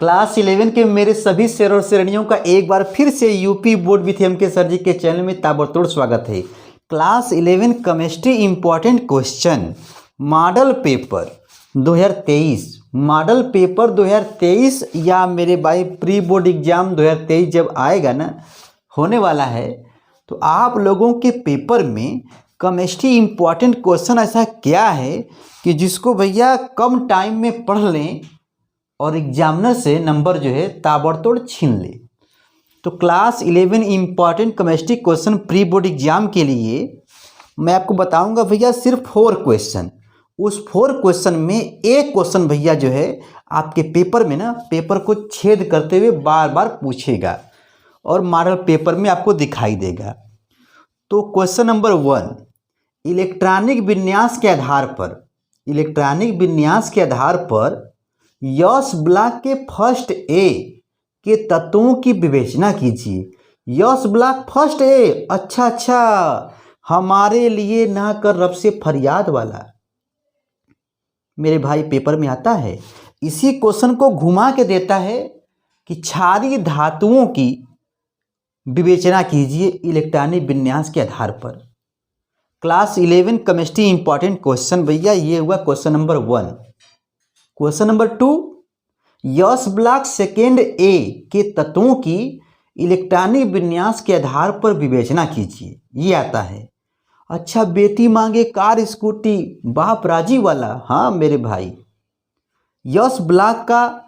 Class 11 के मेरे सभी शेर और शेरनियों का एक बार फिर से UP board with MK sir ji के चैनल में ताबड़तोड़ स्वागत है। Class 11 chemistry important question model paper 2023 या मेरे भाई प्री बोर्ड एग्जाम 2023 जब आएगा ना, होने वाला है, तो आप लोगों के पेपर में केमिस्ट्री इम्पॉर्टेंट क्वेश्चन ऐसा क्या है कि जिसको भैया कम टाइम में पढ़ लें और एग्जामिनर से नंबर जो है ताबड़तोड़ छीन ले। तो class 11 important chemistry question pre board exam के लिए मैं आपको बताऊंगा भैया सिर्फ 4 क्वेश्चन। उस 4 क्वेश्चन में एक क्वेश्चन भैया जो है आपके पेपर में ना पेपर को छेद करते हुए बार बार पूछेगा और मॉडल पेपर में आपको दिखाई देगा। तो क्वेश्चन नंबर 1, इलेक्ट्रॉनिक विन्यास के आधार पर यस ब्लॉक के फर्स्ट ए के तत्वों की विवेचना कीजिए। यस ब्लॉक फर्स्ट ए, अच्छा, हमारे लिए ना कर रब से फरियाद वाला मेरे भाई पेपर में आता है। इसी क्वेश्चन को घुमा के देता है कि क्षारीय धातुओं की विवेचना कीजिए इलेक्ट्रॉनिक विन्यास के आधार पर। क्लास 11 केमिस्ट्री इंपॉर्टेंट क्वेश्चन भैया ये हुआ question number 1। Question number 2, s block second A के तत्वों की इलेक्ट्रॉनिक विन्यास के आधार पर विवेचना कीजिए, ये आता है। अच्छा, बेटी मांगे कार स्कूटी बाप राजी वाला, हाँ मेरे भाई, यस ब्लॉक का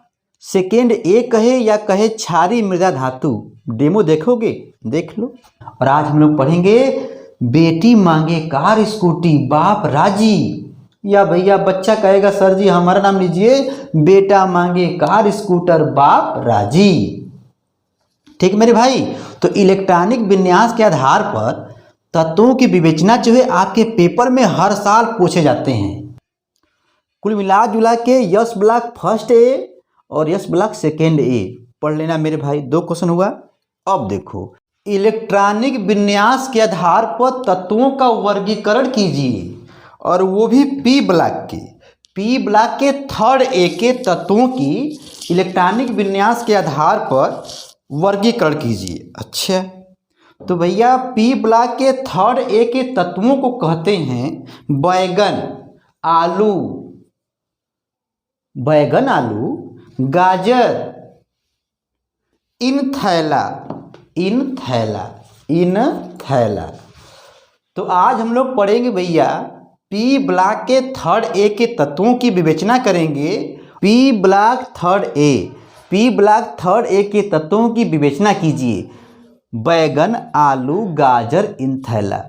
सेकेंड ए कहे या कहे क्षारीय मृदा धातु, डेमो देखोगे, देख लो। और आज हम लोग पढ़ेंगे बेटी मांगे कार स्कूटी बाप राजी, या भैया बच्चा कहेगा सर जी हमारा नाम लीजिए, बेटा मांगे कार स्कूटर बाप राजी। ठीक मेरे भाई, तो इलेक्ट्रॉनिक विन्यास के आधार पर तत्वों की विवेचना जो है आपके पेपर में हर साल पूछे जाते हैं। कुल मिला जुला के यस ब्लॉक फर्स्ट ए और यस ब्लॉक सेकेंड ए पढ़ लेना मेरे भाई, 2 क्वेश्चन हुआ। अब देखो, इलेक्ट्रॉनिक विन्यास के आधार पर तत्वों का वर्गीकरण कीजिए, और वो भी पी ब्लॉक के थर्ड ए के तत्वों की इलेक्ट्रॉनिक विन्यास के आधार पर वर्गीकरण कीजिए। अच्छा, तो भैया पी ब्लॉक के थर्ड ए के तत्वों को कहते हैं बैगन आलू, गाजर, इन थैला। तो आज हम लोग पढ़ेंगे भैया पी ब्लॉक के थर्ड ए के तत्वों की विवेचना करेंगे। पी ब्लॉक थर्ड ए के तत्वों की विवेचना कीजिए, बैगन, आलू, गाजर, इन थैला।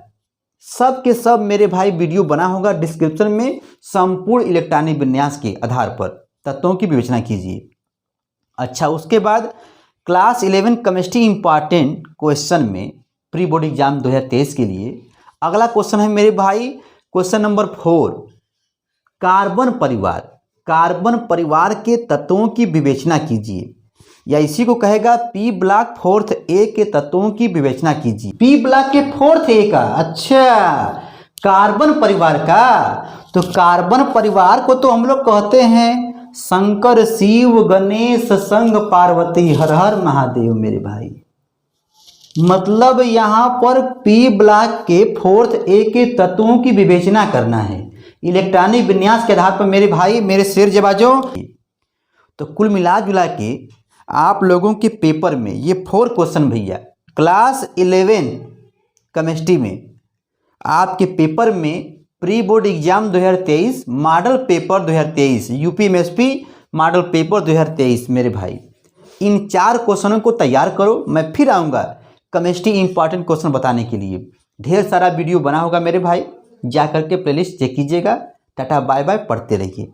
सब के सब मेरे भाई वीडियो बना होगा डिस्क्रिप्शन में, संपूर्ण इलेक्ट्रॉनिक विन्यास के आधार पर तत्वों की विवेचना कीजिए। अच्छा, उसके बाद क्लास 11 केमिस्ट्री इंपॉर्टेंट क्वेश्चन में प्री बोर्ड एग्जाम 2023 के लिए अगला क्वेश्चन है मेरे भाई क्वेश्चन नंबर 4, कार्बन परिवार के तत्वों की विवेचना कीजिए, या इसी को कहेगा पी ब्लॉक फोर्थ ए के तत्वों की विवेचना कीजिए। पी ब्लॉक के फोर्थ ए का, अच्छा, कार्बन परिवार का। तो कार्बन परिवार को तो हम लोग कहते हैं शंकर शिव गणेश संग पार्वती, हर हर महादेव मेरे भाई। मतलब यहाँ पर पी ब्लॉक के फोर्थ ए के तत्वों की विवेचना करना है इलेक्ट्रॉनिक विन्यास के आधार पर मेरे भाई, मेरे शेर जवाजों। तो कुल मिला जुला के आप लोगों के पेपर में ये 4 क्वेश्चन भैया क्लास 11 केमिस्ट्री में आपके पेपर में pre board exam 2023 model paper 2023 UPMSP model paper 2023 मेरे भाई, इन 4 क्वेश्चनों को तैयार करो। मैं फिर आऊँगा केमिस्ट्री इंपॉर्टेंट क्वेश्चन बताने के लिए। ढेर सारा वीडियो बना होगा मेरे भाई, जा करके प्लेलिस्ट चेक कीजिएगा। टाटा बाय बाय, पढ़ते रहिए।